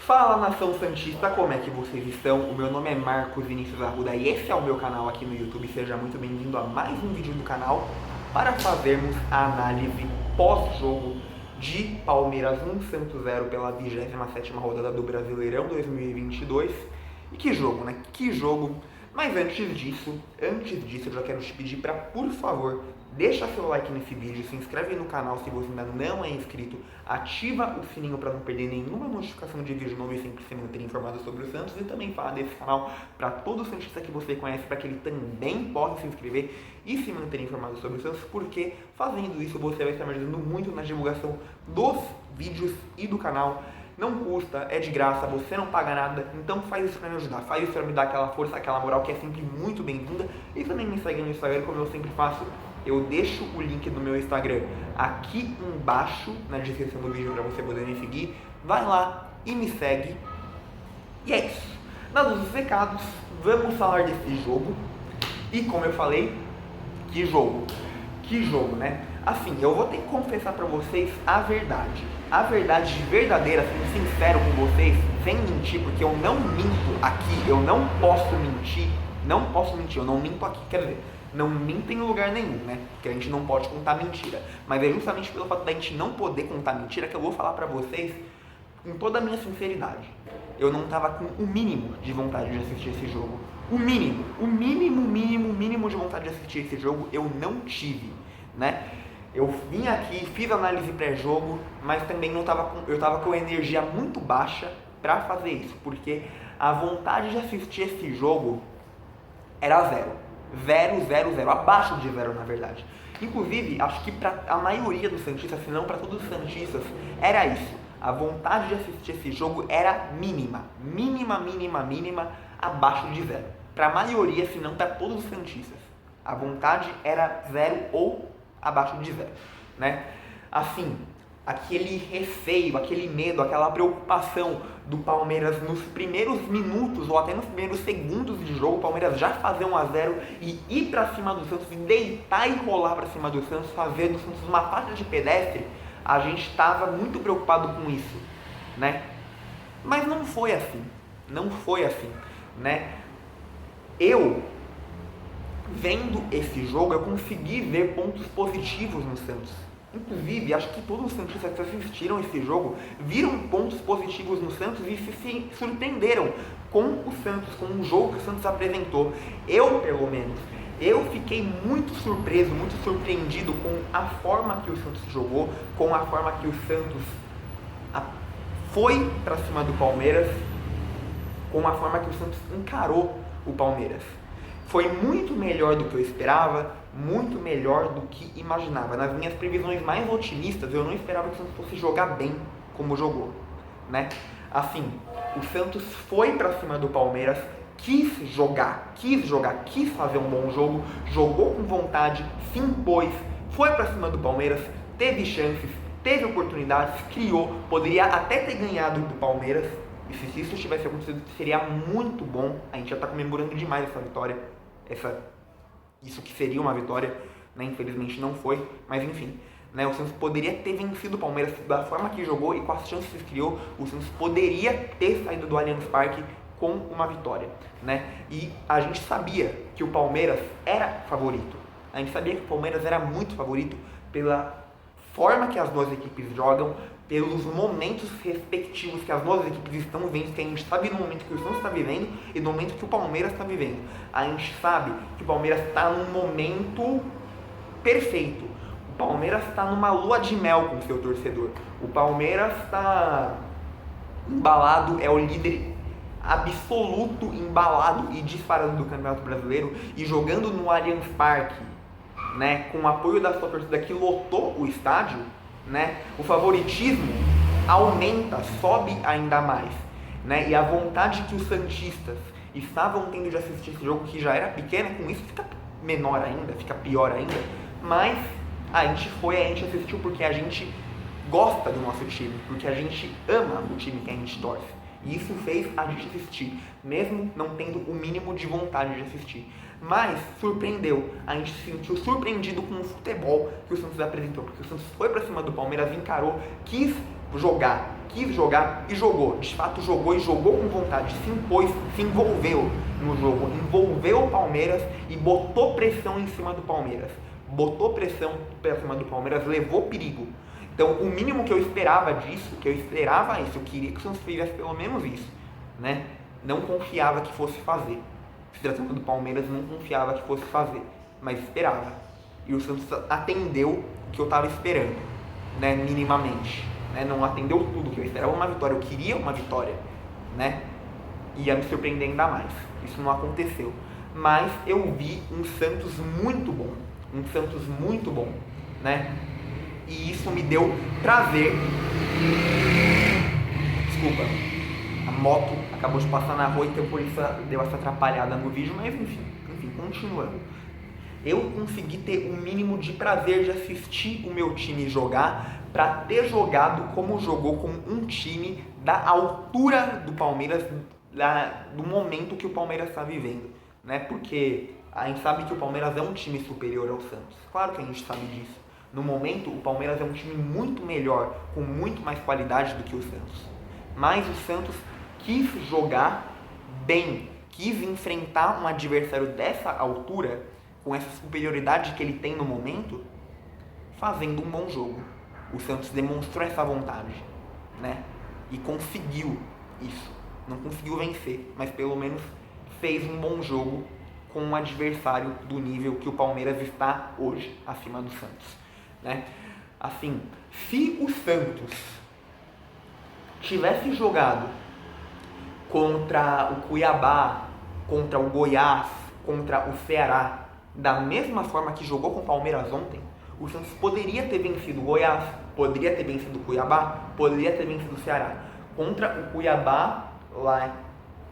Fala, nação santista, como é que vocês estão? O meu nome é Marcos Vinícius Arruda e esse é o meu canal aqui no YouTube. Seja muito bem-vindo a mais um vídeo do canal para fazermos a análise pós-jogo de Palmeiras 1 Santos 0 pela 27ª rodada do Brasileirão 2022. E que jogo, né? Que jogo! Mas antes disso, eu já quero te pedir para, por favor, deixa seu like nesse vídeo, se inscreve no canal se você ainda não é inscrito, ativa o sininho para não perder nenhuma notificação de vídeo novo e sempre se manter informado sobre o Santos, e também fala desse canal para todo santista que você conhece, para que ele também possa se inscrever e se manter informado sobre o Santos, porque fazendo isso você vai estar me ajudando muito na divulgação dos vídeos e do canal. Não custa, é de graça, você não paga nada, então faz isso pra me ajudar, faz isso pra me dar aquela força, aquela moral que é sempre muito bem-vinda. E também me segue no Instagram, como eu sempre faço, eu deixo o link do meu Instagram aqui embaixo na descrição do vídeo pra você poder me seguir. Vai lá e me segue. E é isso. Dados os recados, vamos falar desse jogo. E como eu falei, que jogo, né? Assim, eu vou ter que confessar pra vocês a verdade verdadeira, sendo sincero com vocês, sem mentir, porque eu não minto aqui, eu não posso mentir, eu não minto aqui, quer dizer, não minto em lugar nenhum, né? Porque a gente não pode contar mentira, mas é justamente pelo fato da gente não poder contar mentira que eu vou falar pra vocês com toda a minha sinceridade. Eu não tava com o mínimo de vontade de assistir esse jogo. O mínimo de vontade de assistir esse jogo eu não tive, né? Eu vim aqui, fiz análise pré-jogo, mas também eu tava com energia muito baixa para fazer isso, porque a vontade de assistir esse jogo era zero, abaixo de zero na verdade. Inclusive, acho que para a maioria dos santistas, se não para todos os santistas, era isso. A vontade de assistir esse jogo era mínima, abaixo de zero. Para a maioria, se não para todos os santistas, a vontade era zero ou abaixo de zero, né? Assim, aquele receio, aquele medo, aquela preocupação do Palmeiras nos primeiros minutos ou até nos primeiros segundos de jogo, o Palmeiras já fazer 1-0 e ir pra cima do Santos, e deitar e rolar pra cima do Santos, fazer do Santos uma faixa de pedestre, a gente estava muito preocupado com isso, né? Mas não foi assim, né? Vendo esse jogo, eu consegui ver pontos positivos no Santos. Inclusive, acho que todos os santistas que assistiram esse jogo viram pontos positivos no Santos e se surpreenderam com o Santos, com o jogo que o Santos apresentou. Eu, pelo menos, eu fiquei muito surpreso, muito surpreendido com a forma que o Santos jogou, com a forma que o Santos foi para cima do Palmeiras, com a forma que o Santos encarou o Palmeiras. Foi muito melhor do que eu esperava, muito melhor do que imaginava. Nas minhas previsões mais otimistas, eu não esperava que o Santos fosse jogar bem como jogou, né? Assim, o Santos foi pra cima do Palmeiras, quis fazer um bom jogo, jogou com vontade, se impôs, foi pra cima do Palmeiras, teve chances, teve oportunidades, criou, poderia até ter ganhado do Palmeiras. E se isso tivesse acontecido, seria muito bom. A gente já está comemorando demais essa vitória. Isso que seria uma vitória, né? Infelizmente não foi, mas enfim, né? O Santos poderia ter vencido o Palmeiras da forma que jogou e com as chances que criou. O Santos poderia ter saído do Allianz Parque com uma vitória, né? E a gente sabia que o Palmeiras era favorito. A gente sabia que o Palmeiras era muito favorito pela forma que as duas equipes jogam, pelos momentos respectivos que as duas equipes estão vivendo, que a gente sabe no momento que o Santos está vivendo e no momento que o Palmeiras está vivendo. A gente sabe que o Palmeiras está num momento perfeito. O Palmeiras está numa lua de mel com o seu torcedor. O Palmeiras está embalado, é o líder absoluto, embalado e disparado do Campeonato Brasileiro e jogando no Allianz Parque, né, com o apoio da sua torcida que lotou o estádio, né, o favoritismo aumenta, sobe ainda mais, né, e a vontade que os santistas estavam tendo de assistir esse jogo, que já era pequena, com isso fica menor ainda, fica pior ainda, mas a gente assistiu porque a gente gosta do nosso time, porque a gente ama o time que a gente torce. E isso fez a gente assistir, mesmo não tendo o mínimo de vontade de assistir. Mas surpreendeu, a gente se sentiu surpreendido com o futebol que o Santos apresentou, porque o Santos foi pra cima do Palmeiras, encarou, quis jogar, quis jogar e jogou. De fato jogou e jogou com vontade, se impôs, se envolveu no jogo, envolveu o Palmeiras e botou pressão em cima do Palmeiras. Botou pressão pra cima do Palmeiras, levou perigo. Então o mínimo que eu esperava disso, eu queria que o Santos fizesse pelo menos isso, né? Não confiava que fosse fazer. Se tratando do Palmeiras, não confiava que fosse fazer, mas esperava. E o Santos atendeu o que eu estava esperando, né? Minimamente, né? Não atendeu tudo que eu esperava, uma vitória. Eu queria uma vitória, né? Ia me surpreender ainda mais. Isso não aconteceu. Mas eu vi um Santos muito bom, né? E isso me deu prazer. Desculpa, a moto acabou de passar na rua, então por isso deu essa atrapalhada no vídeo, mas enfim, continuando. Eu consegui ter um mínimo de prazer de assistir o meu time jogar, para ter jogado como jogou com um time da altura do Palmeiras, do momento que o Palmeiras está vivendo, né? Porque a gente sabe que o Palmeiras é um time superior ao Santos, claro que a gente sabe disso. No momento, o Palmeiras é um time muito melhor, com muito mais qualidade do que o Santos. Mas o Santos quis jogar bem, quis enfrentar um adversário dessa altura, com essa superioridade que ele tem no momento, fazendo um bom jogo. O Santos demonstrou essa vontade, né? E conseguiu isso. Não conseguiu vencer, mas pelo menos fez um bom jogo com um adversário do nível que o Palmeiras está hoje, acima do Santos, né? Assim, se o Santos tivesse jogado contra o Cuiabá, contra o Goiás, contra o Ceará, da mesma forma que jogou com o Palmeiras ontem, o Santos poderia ter vencido o Goiás, poderia ter vencido o Cuiabá, poderia ter vencido o Ceará. Contra o Cuiabá, lá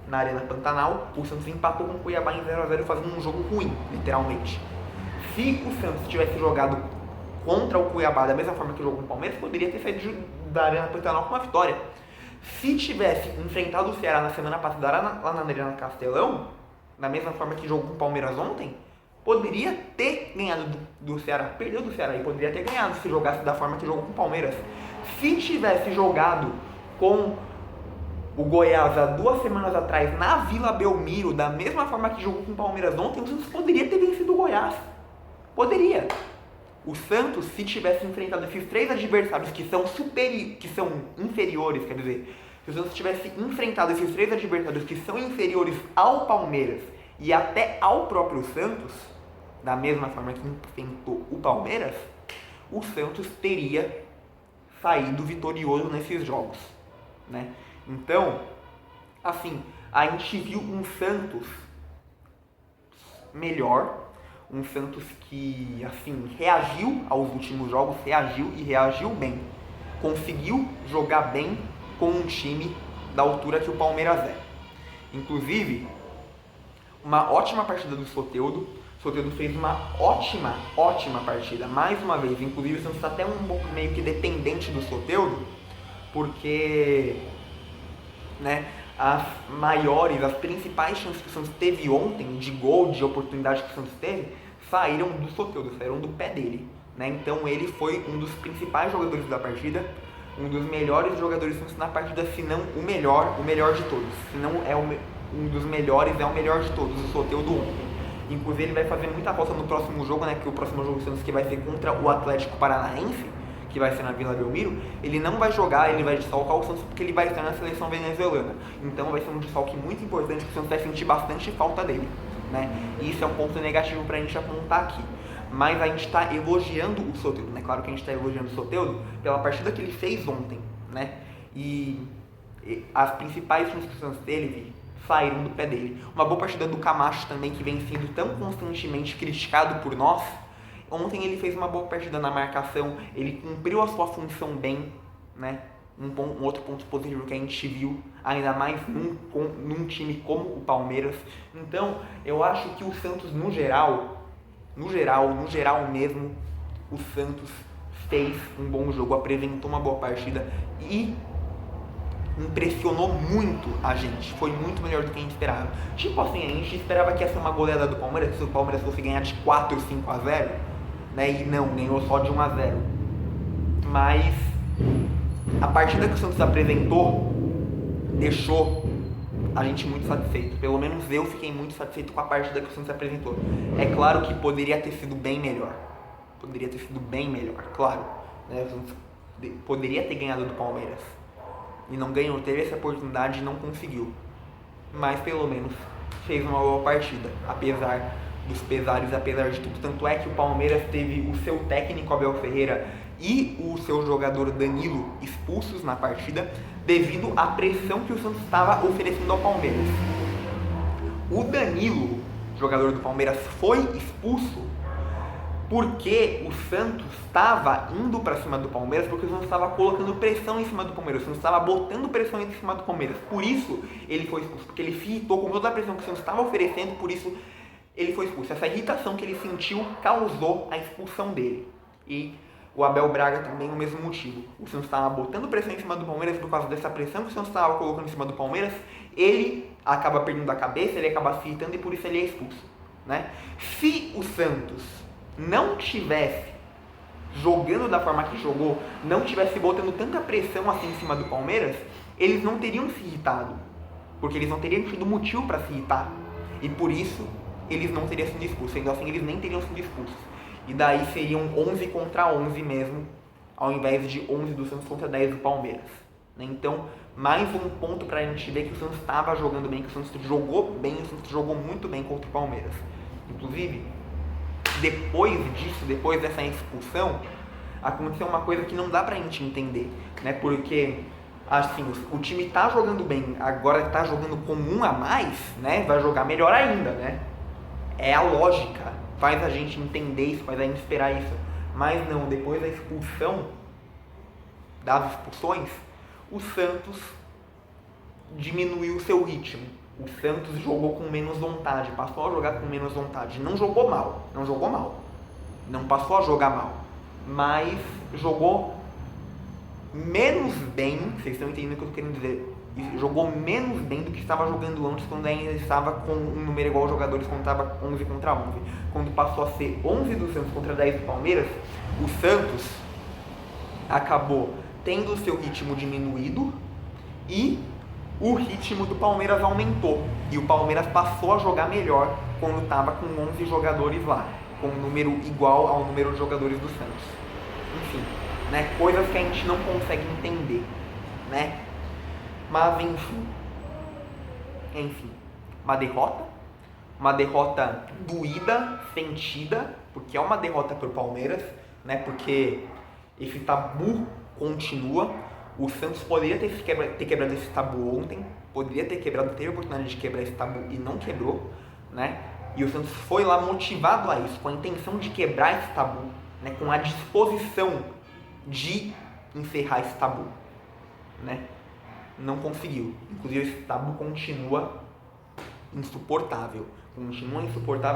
na Arena Pantanal, o Santos empatou com o Cuiabá em 0-0, fazendo um jogo ruim, literalmente. Se o Santos tivesse jogado contra o Cuiabá da mesma forma que jogou com o Palmeiras, poderia ter saído da Arena Pantanal com uma vitória. Se tivesse enfrentado o Ceará na semana passada lá na Arena Castelão, da mesma forma que jogou com o Palmeiras ontem, poderia ter ganhado do Ceará. Perdeu do Ceará e poderia ter ganhado se jogasse da forma que jogou com o Palmeiras. Se tivesse jogado com o Goiás há 2 semanas atrás na Vila Belmiro, da mesma forma que jogou com o Palmeiras ontem, o Santos poderia ter vencido o Goiás. Poderia. O Santos, se tivesse enfrentado esses 3 adversários que são inferiores, quer dizer, se o Santos tivesse enfrentado esses 3 adversários que são inferiores ao Palmeiras e até ao próprio Santos, da mesma forma que enfrentou o Palmeiras, o Santos teria saído vitorioso nesses jogos, né? Então, assim, a gente viu um Santos melhor, um Santos que, assim, reagiu aos últimos jogos, reagiu bem. Conseguiu jogar bem com um time da altura que o Palmeiras é. Inclusive, uma ótima partida do Soteldo. O Soteldo fez uma ótima partida, mais uma vez. Inclusive, o Santos está até um pouco meio que dependente do Soteldo, porque, né, as principais chances que o Santos teve ontem, de gol, de oportunidade que o Santos teve, saíram do Soteldo, saíram do pé dele, né? Então ele foi um dos principais jogadores da partida, um dos melhores jogadores do Santos na partida, se não o melhor de todos. Se não é um dos melhores, é o melhor de todos, o Soteldo ontem. Inclusive ele vai fazer muita falta no próximo jogo, né? Que o próximo jogo do Santos, que vai ser contra o Atlético Paranaense, que vai ser na Vila Belmiro, ele não vai jogar, ele vai desfalcar o Santos porque ele vai estar na seleção venezuelana. Então vai ser um desfalque muito importante, que o Santos vai sentir bastante falta dele, né? E isso é um ponto negativo pra gente apontar aqui. Mas a gente está elogiando o Soteldo, né? Claro que a gente está elogiando o Soteldo pela partida que ele fez ontem, né? E as principais chances que o Santos teve saíram do pé dele. Uma boa partida do Camacho também, que vem sendo tão constantemente criticado por nós. Ontem ele fez uma boa partida na marcação, ele cumpriu a sua função bem, né? Um outro ponto positivo que a gente viu, ainda mais num time como o Palmeiras. Então, eu acho que o Santos, no geral mesmo, o Santos fez um bom jogo, apresentou uma boa partida e impressionou muito a gente. Foi muito melhor do que a gente esperava. Tipo assim, a gente esperava que ia ser uma goleada do Palmeiras, se o Palmeiras fosse ganhar de 4 ou 5-0, né? E não, ganhou só de 1-0. Mas A partida que o Santos apresentou deixou a gente muito satisfeito. Pelo menos eu fiquei muito satisfeito com a partida que o Santos apresentou. É claro que poderia ter sido bem melhor. Poderia ter sido bem melhor, claro. Né? O Santos poderia ter ganhado do Palmeiras. E não ganhou, teve essa oportunidade e não conseguiu. Mas pelo menos fez uma boa partida, apesar dos pesares, apesar de tudo. Tanto é que o Palmeiras teve o seu técnico Abel Ferreira e o seu jogador Danilo expulsos na partida devido à pressão que o Santos estava oferecendo ao Palmeiras. O Danilo, jogador do Palmeiras, foi expulso porque o Santos estava indo para cima do Palmeiras, porque o Santos estava colocando pressão em cima do Palmeiras, o Santos estava botando pressão em cima do Palmeiras. Por isso ele foi expulso, porque ele se irritou com toda a pressão que o Santos estava oferecendo, por isso ele foi expulso. Essa irritação que ele sentiu causou a expulsão dele. E o Abel Braga também o mesmo motivo. O Santos estava botando pressão em cima do Palmeiras por causa dessa pressão que o Santos estava colocando em cima do Palmeiras. Ele acaba perdendo a cabeça, ele acaba se irritando e por isso ele é expulso. Né? Se o Santos não tivesse jogando da forma que jogou, não tivesse botando tanta pressão assim em cima do Palmeiras, eles não teriam se irritado. Porque eles não teriam tido motivo para se irritar. E por isso eles não teriam sido expulsos. Sendo assim, eles nem teriam sido expulsos. E daí seriam 11 contra 11 mesmo, ao invés de 11 do Santos contra 10 do Palmeiras. Então, mais um ponto para a gente ver que o Santos estava jogando bem, que o Santos jogou bem, o Santos jogou muito bem contra o Palmeiras. Inclusive, depois disso, depois dessa expulsão, aconteceu uma coisa que não dá pra gente entender, né? Porque, assim, o time tá jogando bem, agora tá jogando com um a mais, né? Vai jogar melhor ainda, né? É a lógica, faz a gente entender isso, faz a gente esperar isso. Mas não, depois da expulsão, das expulsões, o Santos diminuiu o seu ritmo. O Santos jogou com menos vontade, passou a jogar com menos vontade. Não jogou mal, não passou a jogar mal, mas jogou menos bem, vocês estão entendendo o que eu estou querendo dizer, jogou menos bem do que estava jogando antes, quando ainda estava com um número igual aos jogadores, quando estava 11 contra 11. Quando passou a ser 11 do Santos contra 10 do Palmeiras, o Santos acabou tendo o seu ritmo diminuído e o ritmo do Palmeiras aumentou. E o Palmeiras passou a jogar melhor quando estava com 11 jogadores lá, com um número igual ao número de jogadores do Santos. Enfim, né, coisas que a gente não consegue entender, né? Mas enfim, uma derrota doída, sentida, porque é uma derrota para o Palmeiras, né? Porque esse tabu continua. O Santos poderia ter quebrado esse tabu ontem, teve a oportunidade de quebrar esse tabu e não quebrou, né? E o Santos foi lá motivado a isso, com a intenção de quebrar esse tabu, né? Com a disposição de encerrar esse tabu, né? Não conseguiu. Inclusive esse tabu continua insuportável.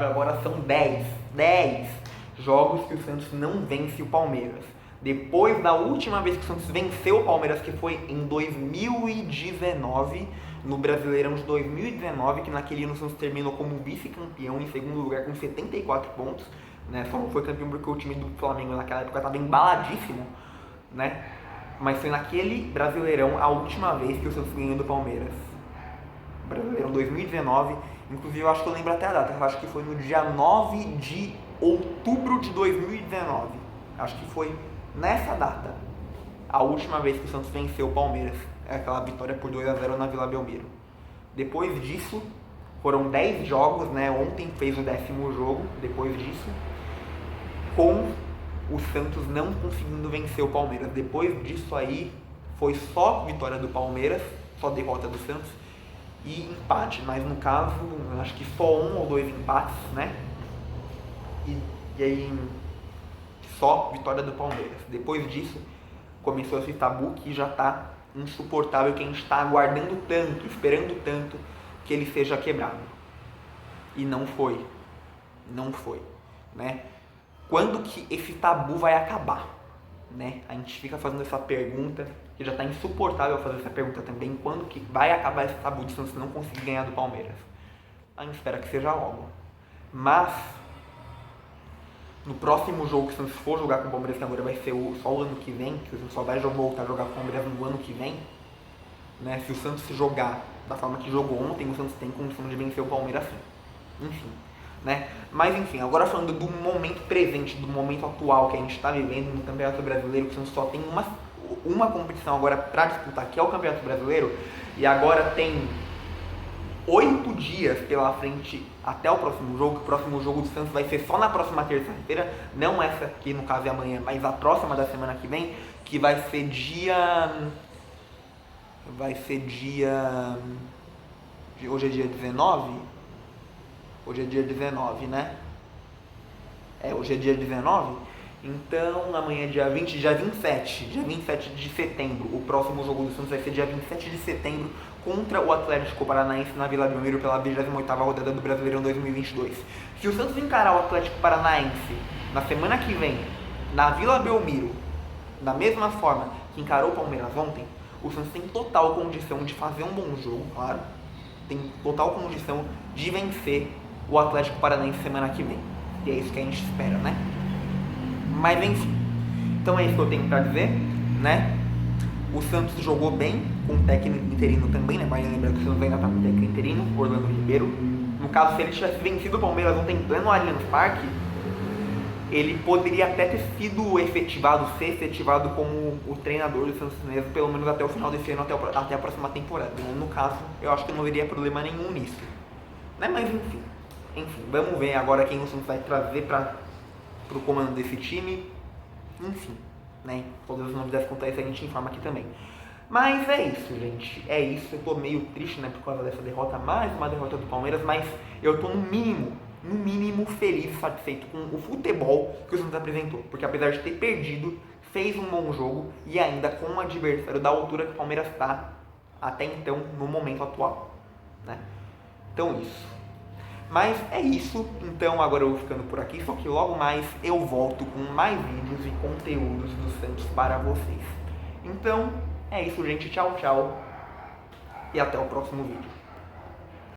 Agora são 10 jogos que o Santos não vence o Palmeiras. Depois da última vez que o Santos venceu o Palmeiras, que foi em 2019, no Brasileirão de 2019, que naquele ano o Santos terminou como vice-campeão, em segundo lugar com 74 pontos, né? Só não foi campeão porque o time do Flamengo naquela época estava embaladíssimo, né? Mas foi naquele Brasileirão a última vez que o Santos ganhou do Palmeiras. Brasileirão 2019, inclusive eu acho que eu lembro até a data, eu acho que foi no dia 9 de outubro de 2019. Acho que foi nessa data a última vez que o Santos venceu o Palmeiras, aquela vitória por 2-0 na Vila Belmiro. Depois disso, foram 10 jogos, né? Ontem fez o 10º jogo, depois disso, com o Santos não conseguindo vencer o Palmeiras. Depois disso aí, foi só vitória do Palmeiras, só derrota do Santos e empate, mas no caso, acho que só 1 ou 2 empates, né? E aí, só vitória do Palmeiras. Depois disso, começou esse tabu que já está insuportável, que a gente está aguardando tanto, esperando tanto que ele seja quebrado. E não foi, né? Quando que esse tabu vai acabar, né? A gente fica fazendo essa pergunta, que já está insuportável fazer essa pergunta também, quando que vai acabar esse tabu de Santos não conseguir ganhar do Palmeiras? A gente espera que seja logo. Mas no próximo jogo que o Santos for jogar com o Palmeiras, que agora vai ser só o ano que vem, que o Santos só vai voltar a jogar com o Palmeiras no ano que vem, né? Se o Santos se jogar da forma que jogou ontem, o Santos tem condição de vencer o Palmeiras sim. Enfim, né? Mas enfim, agora falando do momento presente, do momento atual que a gente está vivendo no Campeonato Brasileiro, que o Santos só tem uma competição agora para disputar, que é o Campeonato Brasileiro, e agora tem 8 dias pela frente até o próximo jogo. O próximo jogo do Santos vai ser só na próxima terça-feira, não essa aqui no caso é amanhã, mas a próxima da semana que vem, que vai ser dia... Hoje é dia 19? Hoje é dia 19, né? Hoje é dia 19. Então, amanhã é dia 20, dia 27 de setembro. O próximo jogo do Santos vai ser dia 27 de setembro contra o Atlético Paranaense na Vila Belmiro pela 28ª rodada do Brasileirão 2022. Se o Santos encarar o Atlético Paranaense na semana que vem, na Vila Belmiro, da mesma forma que encarou o Palmeiras ontem, o Santos tem total condição de fazer um bom jogo, claro. Tem total condição de vencer o Atlético Paranaense semana que vem. E é isso que a gente espera, né? Mas enfim, então é isso que eu tenho pra dizer, né? O Santos jogou bem com o técnico interino também, né? Mas lembrar que o Santos ainda tá com o técnico interino, Orlando Ribeiro. No caso, se ele tivesse vencido o Palmeiras ontem em pleno Allianz Parque, ele poderia até ter sido ser efetivado como o treinador do Santos mesmo, pelo menos até o final desse ano, até a próxima temporada. No caso, eu acho que não haveria problema nenhum nisso, né? Mas enfim, vamos ver agora quem o Santos vai trazer pro comando desse time. Enfim, né? Todas as novidades quanto a isso a gente informa aqui também. Mas é isso, gente. É isso. Eu tô meio triste, né, por causa dessa derrota, mais uma derrota do Palmeiras, mas eu tô no mínimo feliz e satisfeito com o futebol que o Santos apresentou. Porque apesar de ter perdido, fez um bom jogo e ainda com um adversário da altura que o Palmeiras está até então no momento atual, né? Então isso. Mas é isso, então agora eu vou ficando por aqui, só que logo mais eu volto com mais vídeos e conteúdos do Santos para vocês. Então, é isso, gente, tchau, tchau, e até o próximo vídeo.